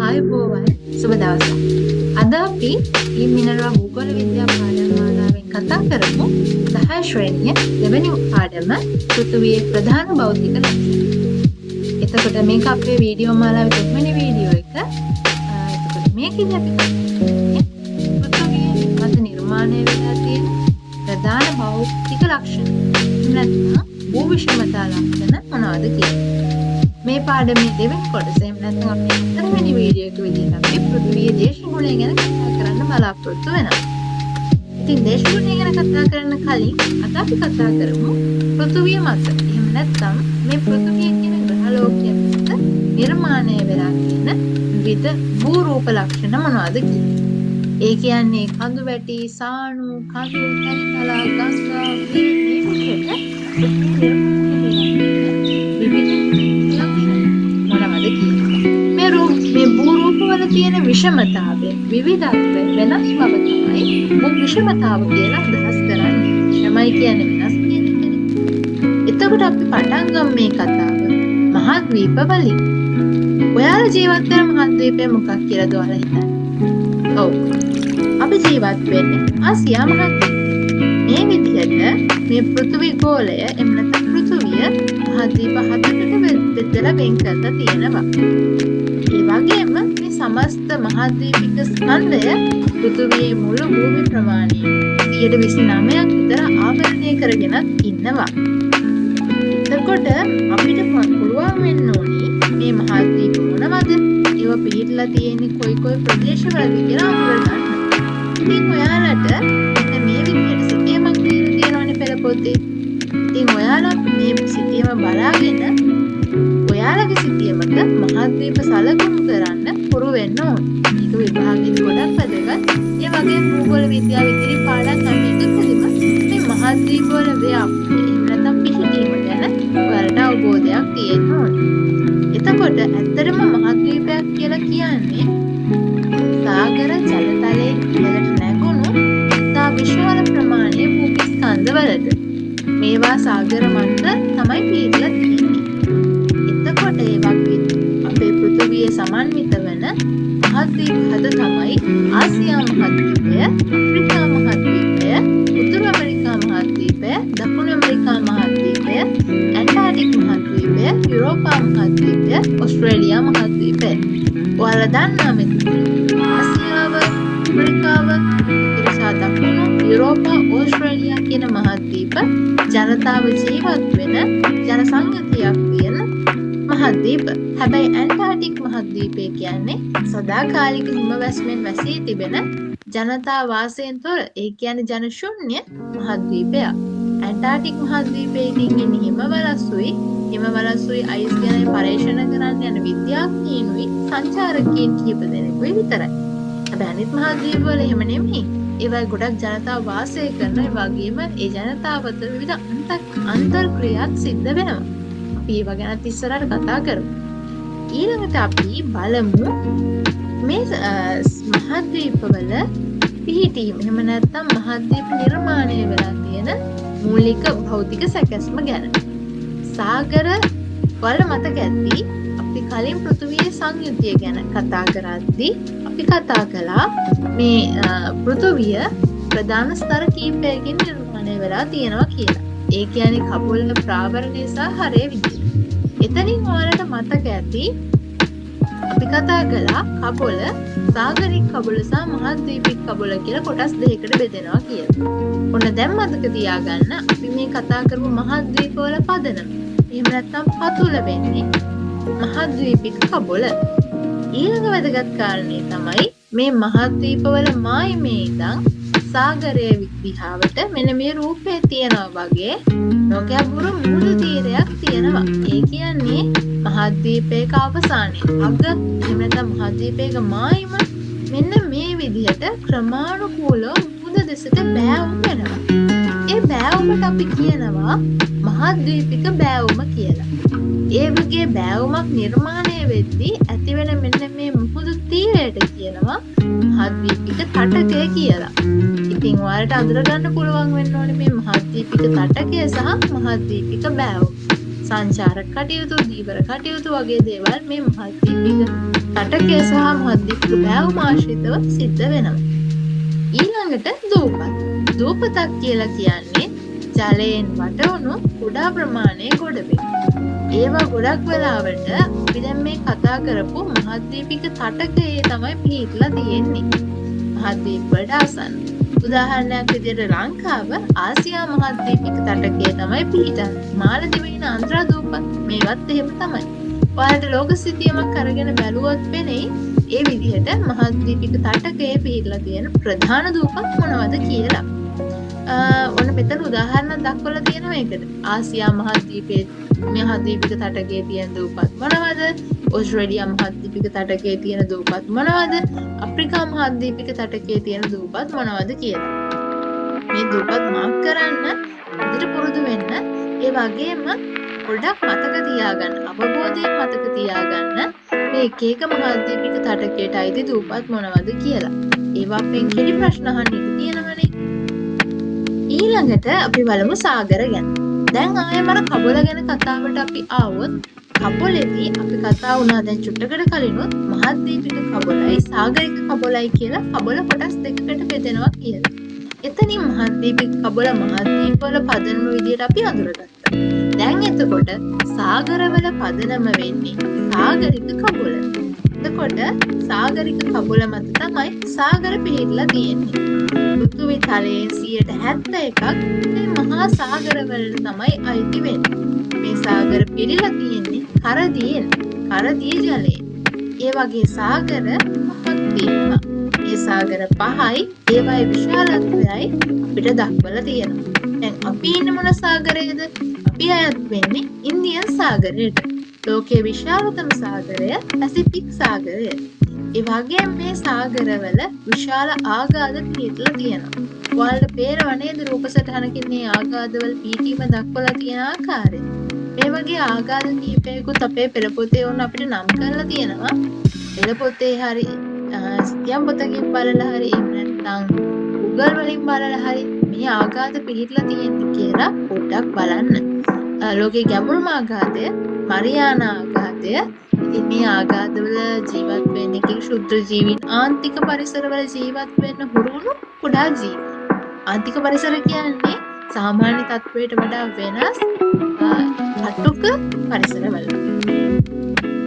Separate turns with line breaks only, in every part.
ආයුබෝවන් සුබ දවසක්. අද අපි ලිමිනරා භූගෝල විද්‍යා පාඩම් මාලාවෙන් කතා කරමු 10 ශ්‍රේණිය දෙවැනි පාඩම පෘථිවියේ ප්‍රධාන භෞතික ලක්ෂණ. එතකොට මේක අපේ වීඩියෝ මාලාවේ දෙවෙනි වීඩියෝ එක. එතකොට මේකෙදි අපි කතා කරන්නේ පෘථිවියේ මත නිර්මාණය වෙලා තියෙන ප්‍රධාන භෞතික ලක්ෂණ. නැත්නම් භූ විෂමතා ලක්ෂණ මොනවද කියන්නේ? මේ පාඩමේ දෙවෙනි කොටස එහෙම නැත්නම් අපේ හතරවෙනි වීඩියෝ එක විදිහට අපි පෘථිවියේ දේශගුණය ගැන කතා කරන්න බලාපොරොත්තු වෙනවා. ඉතින් දේශගුණය ගැන කතා කරන්න කලින් අද අපි කතා කරමු පෘථිවිය මත. එහෙම නැත්නම් මේ පෘථිවිය කියන ග්‍රහලෝකය මත නිර්මාණය වෙලා තියෙන විවිධ භූ රූප ලක්ෂණ මොනවද කියන්නේ. ඒ කියන්නේ කඳු වැටි, සාණු, කඳු, තැනිතලා, ගංගා මේ විදිහට මේ භූ රූපවල තියෙන විෂමතාවය, විවිධත්වය, වෙනස් බව තමයි භූ විෂමතාව කියලා අදහස් කරන්නේ. විෂමයි කියන්නේ වෙනස් කියන එකනේ. එතකොට අපි පටන් ගමු මේ කතාව මහද්වීප වලින්. ඔයාලා ජීවත් වෙන මහද්වීපය මොකක් කියලාද ඔයාලා හිතන්නේ? ඔව්. අපි ජීවත් වෙන්නේ ආසියා මහද්වීපයේ. මේ විදිහට මේ පෘථිවි ගෝලය එම නැත්නම් පෘථිවිය මහද්වීප 7කට බෙදලා වෙන් කරලා තියෙනවා. ඒ වගේම මේ සමස්ත මහද්වීපික ස්කන්ධය පෘථිවියේ මුළු භූමි ප්‍රමාණය 29ක් විතර ආවරණය කරගෙන ඉන්නවා. එතකොට අපිට පුළුවන් වෙන්න ඕනේ මේ මහද්වීප මොනවද? ඒවා පිළිලා තියෙන්නේ කොයි ප්‍රදේශවලද කියලා අඳුරගන්න. ඉතින් ඔයාලට මේ විදිහට සිතියමක් තියෙනවනේ පෙළ පොතේ. ඉතින් ඔයාලා මේ සිතියම බලාගෙන ඔයාලගේ සිතියමට මහද්වීප සලකුණු කරන්න පුරු වෙන්න ඕනේ. මේක විභාගෙදි ගොඩක් වැදගත්. ඒ වගේම භූගෝල විද්‍යාව ඉදිරි පාඩම් හැම එකකදීම මේ මහද්වීප වල ව්‍යාප්තිය එහෙම නැත්නම් පිහිටීම ගැන ඔයාලට අවබෝධයක් තියෙන්න ඕනේ. එතකොට ඇත්තටම මහද්වීපයක් කියලා කියන්නේ සාගර ජලතලයේ ඉහළට නැගුණු ඉතා විශාල ප්‍රමාණයේ භූමි ස්කන්ධවලට. මේවා සාගර මත තමයි පිහිටලා තියෙන්නේ. එතකොට ඒ වගේ අපේ පෘථිවියේ සමන්විත වෙන මහද්වීප හද තමයි ආසියා මහද්වීපය, අප්‍රිකා මහද්වීපය, උතුරු ඇමරිකා මහද්වීපය, දකුණු ඇමරිකා මහද්වීපය, ඇන්ටාර්ක්ටික් මහද්වීපය, යුරෝපා මහද්වීපය, ඕස්ට්‍රේලියා මහද්වීපය. ඔයාලා දන්නා මෙතන ආසියාව, ඇමරිකාව, උතුරු දකුණු, යුරෝපා, ඕස්ට්‍රේලියා කියන මහද්වීප ජනතාව ජීවත් වෙන ජනසංඛ්‍යාවක් තියෙන මහද්වීප. හැබැයි ඇන්ටාර්ක්ටික් මහද්වීපය කියන්නේ සදාකාලික හිම වැස්මෙන් වැසී තිබෙන ජනතා වාසයෙන් තොර, ඒ කියන්නේ ජන ශූන්‍ය මහද්වීපයක්. ඇන්ටාර්ක්ටික් මහද්වීපයකින් ඉන්නේ හිමවලස්සුයි අයිස් ගැන පරීක්ෂණ කරන්න යන විද්‍යාඥයිනුයි සංචාරකයන් කිහිප දෙනෙකුයි විතරයි. හැබැයි අනිත් මහද්වීපවල එහෙම නෙමෙයි. ඒවයි ගොඩක් ජනතාව වාසය කරන, ඒ වගේම ඒ ජනතාව අතර විවිධ අන්තර්ක්‍රියාත් සිද්ධ වෙනවා. අපි ඒව ගැන ඉස්සරහට කතා කරමු. ඊළඟට අපි බලමු මේ මහද්වීපවල පිහිටීම එහෙම නැත්නම් මහද්වීප නිර්මාණය වෙලා තියෙන මූලික භෞතික සැකැස්ම ගැන. සාගර වල මතක ඇති අපි කලින් පෘථිවියේ සංයුතිය ගැන කතා කරද්දී අපි කතා කළා මේ පෘථිවිය ප්‍රධාන ස්තර කීපයකින් නිර්මාණය වෙලා තියෙනවා කියලා. ඒ කියන්නේ කපුල ප්‍රාවරණය සහ හරය විදිහට. එතනින් ඔයාලට මතක ඇති අපි කතා කළා කපුල සාගරික කපුල සහ මහද්වීපික කපුල කියලා කොටස් දෙකකට බෙදෙනවා කියලා. ඔන්න දැන් මතක තියාගන්න අපි මේ කතා කරපු මහද්වීපවල පදනම. එහෙම නැත්නම් පතුල වෙන්නේ මහද්වීපික කපුල. ඊළඟ වැදගත් කාරණේ තමයි මේ මහද්වීපවල මායිමේ ඉඳන් සාගරයේ දිහාවට මෙන්න මේ රූපේ තියෙනවා වගේ නොගැඹුරු මුහුදු තීරයක් තියෙනවා. ඒ කියන්නේ මහද්වීපයක අවසානයේ අග එහෙම නැත්නම් මහද්වීපයක මායිම මෙන්න මේ විදිහට ක්‍රමානුකූලව මුහුද දෙසට බෑවුම් වෙනවා. ඒ බෑවුමට අපි කියනවා මහද්වීපික බෑවුම කියලා. ඒ වගේ බෑවුමක් නිර්මාණය වෙද්දී ඇතිවෙන මෙන්න මේ මුහුදු තීරයට කියනවා මහද්වීපික තටකය කියලා. ඉතින් ඔයාලට අඳුර ගන්න පුළුවන් වෙන්න ඕනේ මේ මහද්වීපික තටකය සහ මහද්වීපික බෑවුම. සංචාරක කටයුතු, දීවර කටයුතු වගේ දේවල් මේ මහද්වීපික තටකය සහ මහද්වීපික බෑවුම ආශ්‍රිතව සිද්ධ වෙනවා. ඊළඟට දූපත්. දූපතක් කියලා කියන්නේ ජලයෙන් වටවුණු කුඩා ප්‍රමාණයේ ගොඩබිම්. ඒවා ගොඩක් වෙලාවට අපි දැන් මේ කතා කරපු මහද්වීපික තටකයේ තමයි පිහිටලා තියෙන්නේ. මහද්වීප වලට ආසන්න. උදාහරණයක් විදිහට ලංකාව ආසියා මහද්වීපික තටකයේ තමයි පිහිටන්නේ. මාලදිවයින ආන්ද්‍රා දූපත් මේවත් එහෙම තමයි. ඔයාලට ලෝක සිතියමක් අරගෙන බැලුවොත් වෙන්නේ ඒ විදිහට මහද්වීපික තටකයේ පිහිටලා තියෙන ප්‍රධාන දූපත් මොනවද කියලා. ඔන්න මෙතන උදාහරණයක් දක්වලා තියෙනවා ඒකට. ආසියා මහද්වීපයේ මහද්වීපික තටකයේ තියෙන දූපත් මොනවද? ඕස්ට්‍රේලියා මහද්වීපික තටකයේ තියෙන දූපත් මොනවද? අප්‍රිකා මහද්වීපික තටකයේ තියෙන දූපත් මොනවද කියලා. මේ දූපත් මාක් කරන්න හොඳට පුරුදු වෙන්න. ඒ වගේම පොඩ්ඩක් මතක තියාගන්න, අවබෝධයෙන් මතක තියාගන්න මේ එක එක මහද්වීපික තටකයට අයිති දූපත් මොනවද කියලා. ඒවා අපෙන් කිසි ප්‍රශ්න අහන්න ඉඩ තියෙනවනේ. ඊළඟට අපි බලමු සාගර ගැන. දැන් ආයෙම අර කබොල ගැන කතාවට අපි ආවොත් කබොලේදී අපි කතා වුණා දැන් චුට්ටකට කලිනුත් මහද්වීපික කබොලයි සාගරික කබොලයි කියලා කබොල කොටස් දෙකකට බෙදෙනවා කියලා. එතනින් මහද්වීපික කබොල මහද්වීපවල පදනම විදියට අපි අඳුරගත්තා. දැන් එතකොට සාගරවල පදනම වෙන්නේ සාගරික කබොල. එතකොට සාගරික කබොල මත තමයි සාගර පිහිටලා තියෙන්නේ. පෘථිවි තලයේ 71%ක් මේ මහා සාගරවලට තමයි අයිති වෙන්නේ. මේ සාගර පිරීලා තියෙන්නේ කරදිය ජලයෙන්. ඒ වගේ සාගර පහක් තියෙනවා. මේ සාගර පහයි ඒවයි විශාලත්වයයි අපිට දක්වලා තියෙනවා. දැන් අපි ඉන්නේ මොන සාගරයේද? අපි අයත් වෙන්නේ ඉන්දියන් සාගරයට. ලෝකයේ විශාලතම සාගරය පැසිෆික් සාගරය. ඒ වගේම මේ සාගරවල විශාල ආගාධ පිහිටලා තියෙනවා. ඔයාලට පේනව නේද රූප සටහනකින් මේ ආගාධවල පිහිටීම දක්වලා තියෙන ආකාරය. මේ වගේ ආගාධ කීපයකුත් අපේ පෙළ පොතේ වුණ අපිට නම් කරලා තියෙනවා. පෙළ පොතේ හරි සිතියම් පොතකින් බලලා හරි නැත්නම් Google වලින් බලලා හරි මේ ආගාධ පිහිටලා තියෙන්නේ කියලා පොඩ්ඩක් බලන්න. ලෝකේ ගැඹුරුම ආගාධය මරියානා ආගාධය. ඉතින් මේ ආගාධවල ජීවත් වෙන්නේ ක්ෂුද්‍ර ජීවීන් ආන්තික පරිසරවල ජීවත් වෙන්න හුරුුණු කුඩා ජීවීන්. ආන්තික පරිසර කියන්නේ සාමාන්‍ය තත්ත්වයට වඩා වෙනස් කටුක පරිසරවල.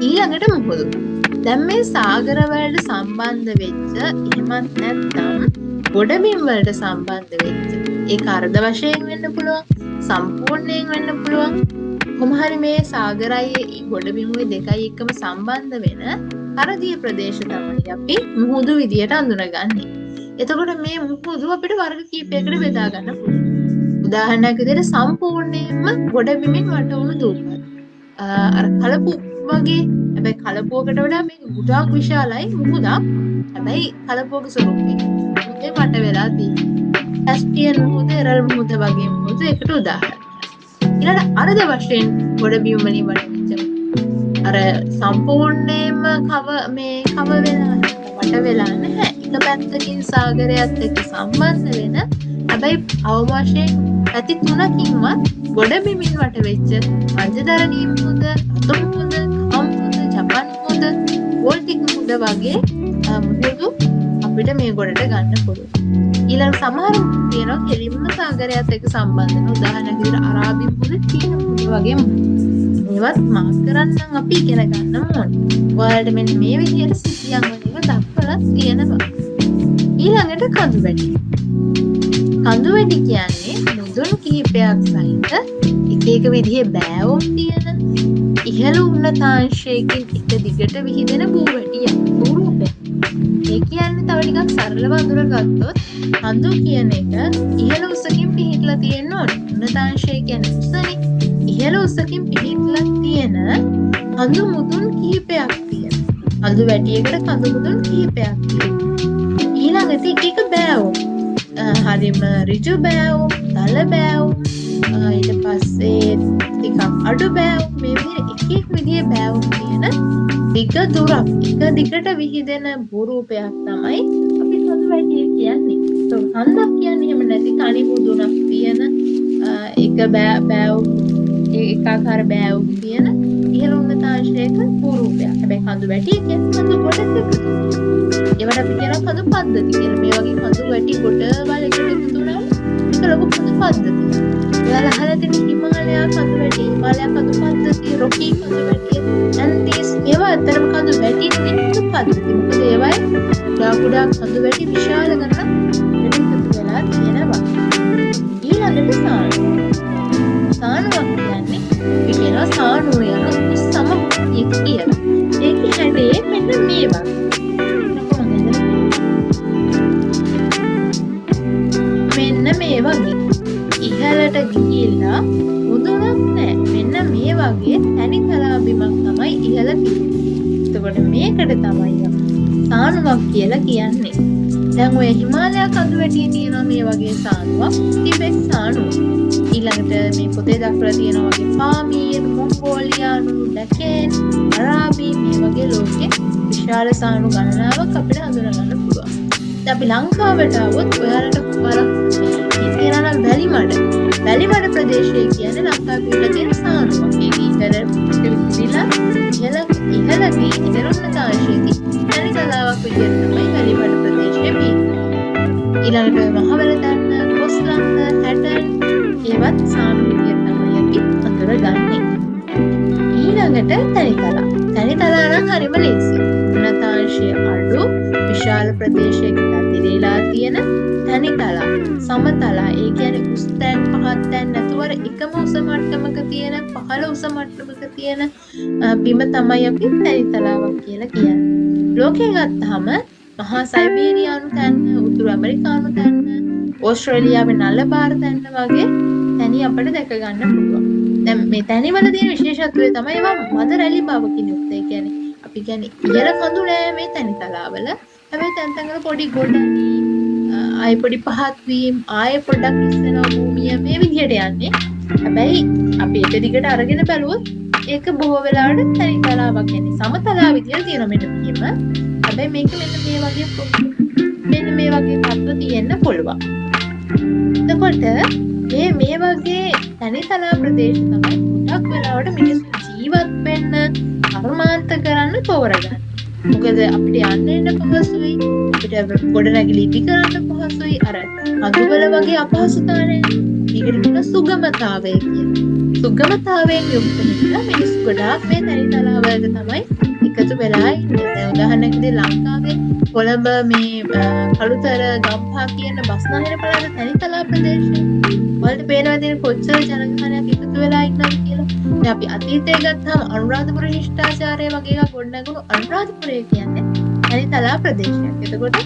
ඊළඟට මුහුදු. දැන් මේ සාගරවලට සම්බන්ධ වෙච්ච එහෙමත් නැත්නම් ගොඩබිම් වලට සම්බන්ධ වෙච්ච ඒක අර්ධ වශයෙන් වෙන්න පුළුවන්, සම්පූර්ණයෙන් වෙන්න පුළුවන්. කොහොම හරි මේ සාගරයේ ගොඩබිමුයි දෙකයි එක්කම සම්බන්ධ වෙන කරදිය ප්‍රදේශ තමයි අපි මුහුදු විදියට අඳුනගන්නේ. එතකොට මේ මුහුදු අපිට වර්ග කීපයකට බෙදා ගන්න පුළුවන්. උදාහරණයක් විදිහට සම්පූර්ණයෙන්ම ගොඩබිමින් වටවුණු දූපත්. අර කලපු වගේ. හැබැයි කලපුවකට වඩා මේක ගොඩාක් විශාලයි මුහුදක්. හැබැයි කලපුවක ස්වරූපයක. මුහුදේ වට වෙලා තියෙනවා. ඇස්ටියන් මුහුද, එරල් මුහුද වගේ මුහුද එකට උදාහරණයක්. ඊළඟ අර්ධ වශයෙන් ගොඩබිම් වලින් වටවිච්ච අර සම්පූර්ණයෙන්ම කව වෙලා වට වෙලා නැහැ. එක පැත්තකින් සාගරයත් එක්ක සම්බන්ධ වෙන හැබැයි අවකාශයෙන් පැති තුනකින්වත් ගොඩබිමින් වට වෙච්ච පංචදරණී මුහුද, රතු මුහුද, කම් මුහුද, ජපන් මුහුද, බෝල්ටික් මුහුද වගේ මුහුදු අපිට මේ ගොඩට ගන්න පුළුවන්. ඊළඟ සමහර තියෙනවා කෙලින්ම සාගරයත් එක්ක සම්බන්ධ වෙන උදාහරණයක් විදිහට අරාබි මුහුද, චීන මුහුද වගේ මේවත් මාක් කරන්නම් අපි ඉගෙන ගන්න ඕනේ. ඔයාලට මෙන්න මේ විදිහට සිතියම් වලින් දක්වලා තියෙනවා. ඊළඟට කඳු වැටි. කඳු වැටි කියන්නේ මුදුන් කිහිපයක් සහිත එක එක විදිහේ බෑවුම් තියෙන ඉහළ උන්නතාංශයකින් එක දිගට විහිදෙන බූ වැටියක්. රූපයක්. ඒ කියන්නේ තව ටිකක් සරලව අඳුරගත්තොත් කඳු කියන එක ඉහළ උසකින් පිහිටලා තියෙන්න ඕනේ. උන්නතාංශය කියන්නේ උසනේ. ඉහළ උසකින් පිහිටලා තියෙන කඳු මුදුන් කිහිපයක් තියෙනවා. කඳු වැටියකට කඳු මුදුන් කිහිපයක් තියෙනවා. ඊළඟට එක එක බෑවුම්. හරිම ඍජු බෑවුම්, දල බෑවුම්, ඊට පස්සේ ටිකක් අඩු බෑවුම්, මේ විදිහට එක එක විදිහේ බෑවුම් තියෙන දිග දුරක් එක දිගට විහිදෙන රූපයක් තමයි අපි කඳු වැටිය කියන්නේ. කන්දක් කියන්නේ එහෙම නැති තනි මුදුනක් තියෙන එක බෑවුම් ඒකාකාර බෑවුම් තියෙන ඉහළ උන්නතාංශයක භූරූපයක්. හැබැයි කඳු වැටි කියන්නේ කඳු ගොඩක් එකතු. ඒවට අපි කියනවා කඳු පද්ධති කියලා. මේ වගේ කඳු වැටි ගොඩවල් එකට එකතු වුණාම ඒක ලොකු කඳු පද්ධතියක්. ඔයාලා අහලා තියෙන හිමාලය කඳු වැටි, හිමාලය කඳු පද්ධතිය, රොකී කඳු වැටි, ඇන්ඩීස් මේවා අතරම කඳු වැටි කඳු පද්ධතිය. මොකද ඒවයි කුඩා කඳු වැටි විශාල ගණනක් එකතු වෙලා තියෙනවා. ඊළඟට සානුවක් කියන්නේ අපි කියනවා සානුව යන සමභූමිය කියලා. ඒකේ හැඩේ මෙන්න මේ වගේ. මෙන්න මේ වගේ. ඉහළට ගිහිල්ලා මුදුනක් නැහැ. මෙන්න මේ වගේ තනිකලා බිමක් තමයි ඉහළ තියෙන්නේ. එතකොට මේකට තමයි සානුවක් කියලා කියන්නේ. දැන් ඔය හිමාලය කඳු වැටියේ තියෙනවා මේ වගේ සානුවක්. ටිබෙට් සානුව. ඊළඟට මේ පොතේ දක්වලා තියෙනවා වගේ පාමීර්, මොංගෝලියානු, ඩැකන්, අරාබි මේ වගේ ලෝකේ විශාල සානු ගණනාවක් අපිට හඳුනා ගන්න පුළුවන්. දැන් අපි ලංකාවට આવොත් ඔයාලට තියෙනවා නම් වැලිමඩ ප්‍රදේශය කියන්නේ ලංකාවේ පිට තියෙන සානුවක්. ඒක ඉහළදී ඉදරුන්නතාංශයේදී තනිකලාවක් විදිහට තමයි වැලිමඩ ප්‍රදේශයේ තියෙන්නේ. ඊළඟට මහවැලතන්න, කොස්ලංග, හැටන් ඒවත් සානු විදිහට තමයි අපි අඳුරගන්නේ. ඊළඟට තනිතලා නම් හරිම ලේසියි. උන්නතාංශය අඩු විශාල ප්‍රදේශයකට ඇතිරලා තියෙන තනිතලා, සමතලා ඒ කියන්නේ උස් තැන් පහත් තැන් නැතුව එකම උස මට්ටමක තියෙන, පහළ උස මට්ටමක තියෙන බිම තමයි අපි තනිතලාවක් කියලා කියන්නේ. ලෝකේ ගත්තාම මහා සයිබීරියානු තැන්න, උතුරු ඇමරිකානු තැන්න, ඕස්ට්‍රේලියාවේ නල්ල බාර තැන්න වගේ තැනි අපිට දැක ගන්න පුළුවන්. දැන් මේ තැනිවල තියෙන විශේෂත්වය තමයි ඒවා මද රැලි බවකින් යුක්ත. ඒ කියන්නේ අපි කියන්නේ ඉහළ කඳු නෑ මේ තැනිතලාවල. හැබැයි තැන් වල පොඩි ගොඩනි, ආයෙ පොඩි පහත් වීම, ආයෙ පොඩක් ඉස්සෙනවා භූමිය මේ විදිහට යන්නේ. හැබැයි අපි එක දිගට අරගෙන බැලුවොත් ඒක බොහෝ වෙලාවට තනිතලාවක් කියන්නේ සමතලා විදියට තියෙනවා මෙන්න මෙහෙම. හැබැයි මේක මෙන්න මේ වගේ තත්ත්ව තියෙන්න පුළුවන්. එතකොට මේ වගේ තනිතලා ප්‍රදේශ තමයි ගොඩක් වෙලාවට මිනිස්සු ජීවත් වෙන්න, කර්මාන්ත කරන්න තෝරගන්නේ. මොකද අපිට යන්න එන්න පහසුයි, අපිට ගොඩනැගිලි ඉදි කරන්න පහසුයි. අර අඳුවල වගේ අපහසුතා නැහැ. ඒකට කියන සුගමතාවය කියන්නේ. සුගමතාවයෙන් යුක්ත නිසා මිනිස්සු ගොඩාක් මේ තනිතලා වලට තමයි එකතු වෙලා ඉන්නේ. දැන් උදාහරණයක් විදිහට ලංකාවේ කොළඹ මේ කළුතර ගම්පහ කියන බස්නාහිර පළාත තනිතලා ප්‍රදේශය. වලට පේනවා තියෙන කොච්චර ජනගහනයක් එකතු වෙලා ඉන්නවද කියලා. දැන් අපි අතීතයේ ගත්තාම අනුරාධපුර ශිෂ්ටාචාරය වගේ එකක් ගොඩනගුණු අනුරාධපුරය කියන්නේ තනිතලා ප්‍රදේශයක්. එතකොට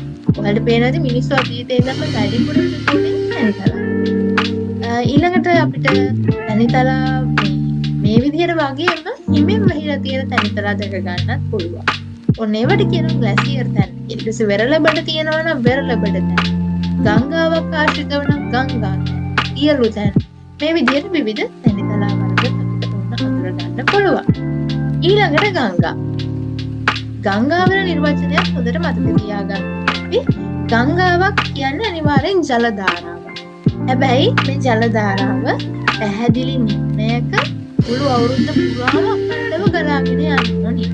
වලට පේනවාද මිනිස්සු අතීතයේ ඉඳන්ම වැඩිපුර ඉන්නේ තනිතලා. ඊළඟට අපිට තනිතලා මේ විදිහට වගේම හිමෙන් වැහිලා තියෙන තනිතලා දැක ගන්නත් පුළුවන්. ඔන්න ඒවට කියනවා ග්ලැසියර් තැන්. ඊට පස්සේ වෙරළබඩ තියෙනවා නම් වෙරළබඩ තැන්. ගංගාවක් ආශ්‍රිතව නම් ගංගා තැන්. ඉයලු තැන්. මේ විදිහට විවිධ තනිතලා වර්ග අපිට හඳුනා ගන්න පුළුවන්. ඊළඟට ගංගා. ගංගාවල නිර්වචනයක් හොඳට මතක තියාගන්න. ගංගාවක් කියන්නේ අනිවාර්යෙන් ජල ධාරාවක්. හැබැයි මේ ජල ධාරාව පැහැදිලි නිම්නයක මුළු අවුරුද්ද පුරාම අඛණ්ඩව ගලාගෙන යන්න ඕනි.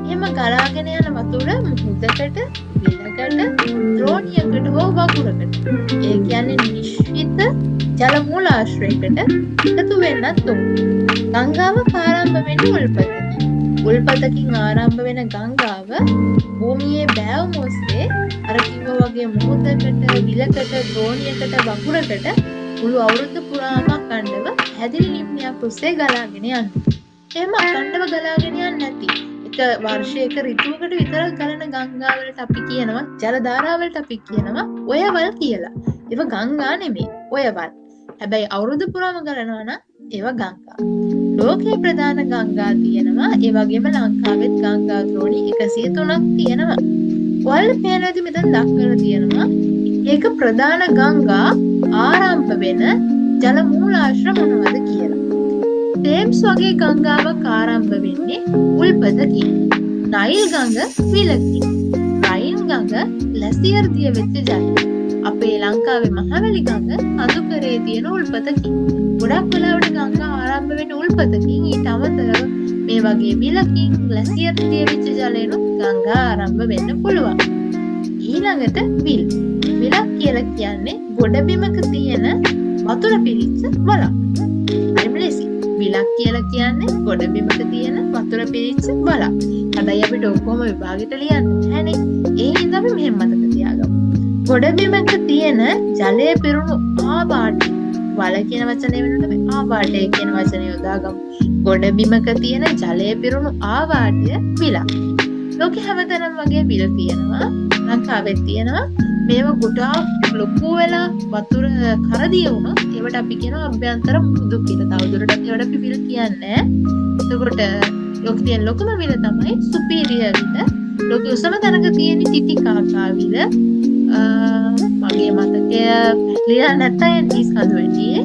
එහෙම ගලාගෙන යන වතුර මුහුදකට, විලකට, ද්‍රෝණියකට හෝ වගුරකට. ඒ කියන්නේ නිශ්චිත ජල මූලාශ්‍රයකට එකතු වෙන්නත් ඕනේ. ගංගාව ආරම්භ වෙන්නේ උල්පතකින්. උල්පතකින් ආරම්භ වෙන ගංගාව භූමියේ බෑවුම ඔස්සේ අර කිව්වා වගේ මුහුදකට, විලකට, ද්‍රෝණියකට, වගුරකට මුළු අවුරුද්ද පුරාම අඛණ්ඩව හැදිරි නිම්නයක් ඔස්සේ ගලාගෙන යනවා. එහෙම අඛණ්ඩව ගලාගෙන යන්නේ නැති එක වර්ෂයක ඍතුවකට විතරක් ගලන ගංගාවලට අපි කියනවා, ජල ධාරාවලට අපි කියනවා ඔයවල් කියලා. ඒව ගංගා නෙමෙයි, ඔයවල්. හැබැයි අවුරුද්ද පුරාම ගලනවා නම් ඒවා ගංගා. ලෝකයේ ප්‍රධාන ගංගා තියෙනවා. ඒ වගේම ලංකාවෙත් ගංගා ද්‍රෝණි 103ක් තියෙනවා. ඔයාලට පේනවාද මෙතන දක්වලා තියෙනවා ඒක ප්‍රධාන ගංගා ආරම්භ වෙන ජල මූලාශ්‍ර මොනවද කියලා. තේම්ස් වගේ ගංගාවක් ආරම්භ වෙන්නේ උල්පතකින්. නයිල් ගඟ විලකින්. රයින් ගඟ ලැසියර් දිය වෙච්ච ජලය. අපේ ලංකාවේ මහවැලි ගඟ අඳුකරේ තියෙන උල්පතකින්. ගොඩක් වෙලාවට ගංගා ආරම්භ වෙන උල්පතකින් ඊට අමතරව මේ වගේ විලකින් ග්ලැසියර් තියවිච්ච ජලයනොත් ගංගා ආරම්භ වෙන්න පුළුවන්. ඊළඟට විල්. විලක් කියලා කියන්නේ ගොඩබිමක තියෙන වතුර පිරිච්ච වලක්. හරිම ලේසි. විලක් කියලා කියන්නේ ගොඩබිමක තියෙන වතුර පිරිච්ච වලක්. හැබැයි අපිට ඔක්කොම විභාගෙට ලියන්න බැහැනේ. ඒ හින්දා අපි මෙහෙම මතක තියාගමු. ගොඩබිමක තියෙන ජලය පිරුණු ආබාටය. වල කියන වචනේ වෙනුවට අපි ආබාටය කියන වචනේ යොදාගමු. ගොඩබිමක තියෙන ජලය පිරුණු ආවාටය විලක්. ලෝකෙ හැමතැනම වගේ විල තියෙනවා. ලංකාවෙත් තියෙනවා. මේවා ගොඩාක් ලොකු වෙලා වතුර කරදිය වුණොත් ඒවට අපි කියනවා අභ්‍යන්තර මුහුදු කියලා. තවදුරටත් ඒවට අපි විල කියන්නේ. එතකොට ලෝකෙ තියෙන ලොකුම විල තමයි සුපීරියර් විල. ලෝකෙ උසම තැනක තියෙන ටිටිකාකා විල. මගේ මතකය ලියලා නැත්නම් ඩීස් කඳුවැටියේ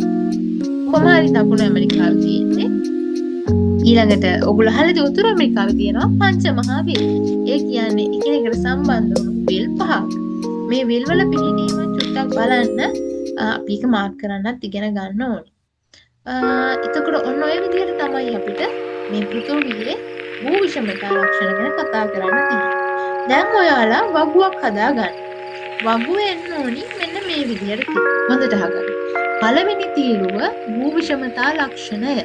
කොමාරි දකුණු ඇමරිකාවේ තියෙන්නේ. ඊළඟට ඔගොල්ලෝ අහලා උතුරු ඇමරිකාවේ තියෙනවා පංච මහා විල්. ඒ කියන්නේ එකිනෙකට සම්බන්ධ වුණු විල් පහක්. මේ විල් වල පිහිටීම චුට්ටක් බලන්න අපි එක මාක් කරන්නත් ඉගෙන ගන්න ඕනේ. එතකොට ඔන්න ඔය විදිහට තමයි අපිට මේ පෘථිවියේ භූ විෂමතා ලක්ෂණ ගැන කතා කරන්න තියෙන්නේ. දැන් ඔයාලා වගුවක් හදාගන්න. වගුව එන්න ඕනි මෙන්න මේ විදිහට තියෙනවා. හොඳට අහගන්න. පළවෙනි තීරුව භූ විෂමතා ලක්ෂණය.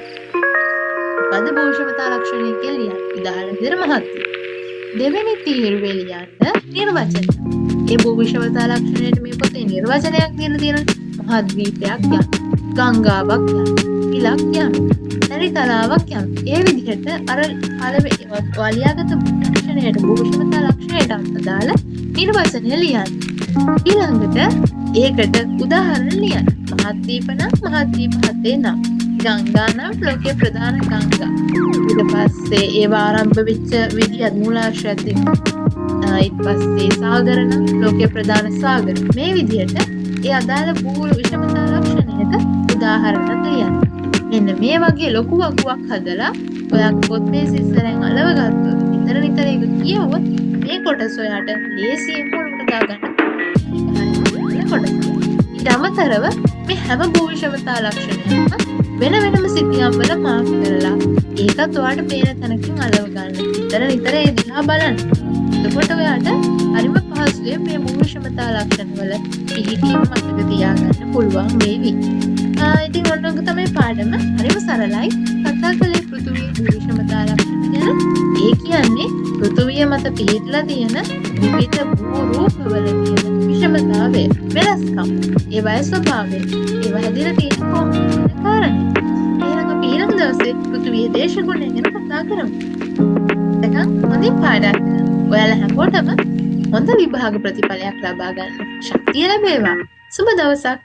පද භූ විෂමතා ලක්ෂණය කියලා ලියන්න. උදාහරණ විදිහට මහත්ය. දෙවෙනි තීරුවේ ලියන්න නිර්වචනය. ඒ භූ විෂමතා ලක්ෂණයට මේ පොතේ නිර්වචනයක් දීලා තියෙනවා. මහද්වීපයක් යන, ගංගාවක් යන, විලක් යන, නරිතලාවක් යන. ඒ විදිහට අර පළවෙනි වලියාගත ලක්ෂණයට භූ විෂමතා ලක්ෂණයට අදාළ නිර්වචනය ලියන්න. ඊළඟට ඒකට උදාහරණ ලියන්න. මහද්වීප නම් මහද්වීප හතේ නම්, ගංගා නම් ලෝකයේ ප්‍රධාන ගංගා. ඊට පස්සේ ඒවා ආරම්භ වෙච්ච විදිහත් මූලාශ්‍රයත් එක්ක. ඊට පස්සේ සාගර නම් ලෝකයේ ප්‍රධාන සාගර. මේ විදිහට ඒ අදාළ භූ විෂමතා ලක්ෂණයට උදාහරණ ලියන්න. මෙන්න මේ වගේ ලොකු වගුවක් හදලා ඔයා පොත් මේසෙ ඉස්සරහින් අලව ගත්තොත් නිතර ඒක කියවුවොත් මේ කොටස ඔයාට ලේසියෙන් පොළොවට දාගන්න කොටස. ඊට අමතරව මේ හැම භූ විෂමතා ලක්ෂණයක්ම වෙන වෙනම සිතියම් වල මාක් කරලා ඒකත් ඔයාට පේන තැනකින් අලව ගන්න. නිතර ඒ දිහා බලන්න. එතකොට ඔයාට හරිම පහසුවෙන් මේ භූ විෂමතා ලක්ෂණ වල පිහිටීම මතක තියාගන්න පුළුවන් වේවි. ඉතින් ඔන්න ඔක තමයි පාඩම. හරිම සරලයි. කතා කළේ පෘථිවියේ භූ විෂමතා ලක්ෂණ ගැන. ඒ කියන්නේ පෘථිවිය මත පිහිටලා තියෙන විවිධ භූ රූපවල තියෙන විෂමතාවය, වෙනස්කම්, ඒවයේ ස්වභාවය, ඒවා හැදිලා තියෙන කොහොමද කාරණේ. එහෙනම් අපි ඊළඟ දවසේ පෘථිවියේ දේශගුණය ගැන කතා කරමු. දැන් හොඳින් පාඩම් කරන්න. ඔයාලා හැමෝටම හොඳ විභාග ප්‍රතිඵලයක් ලබා ගන්න ශක්තිය ලැබේවා. සුබ දවසක්.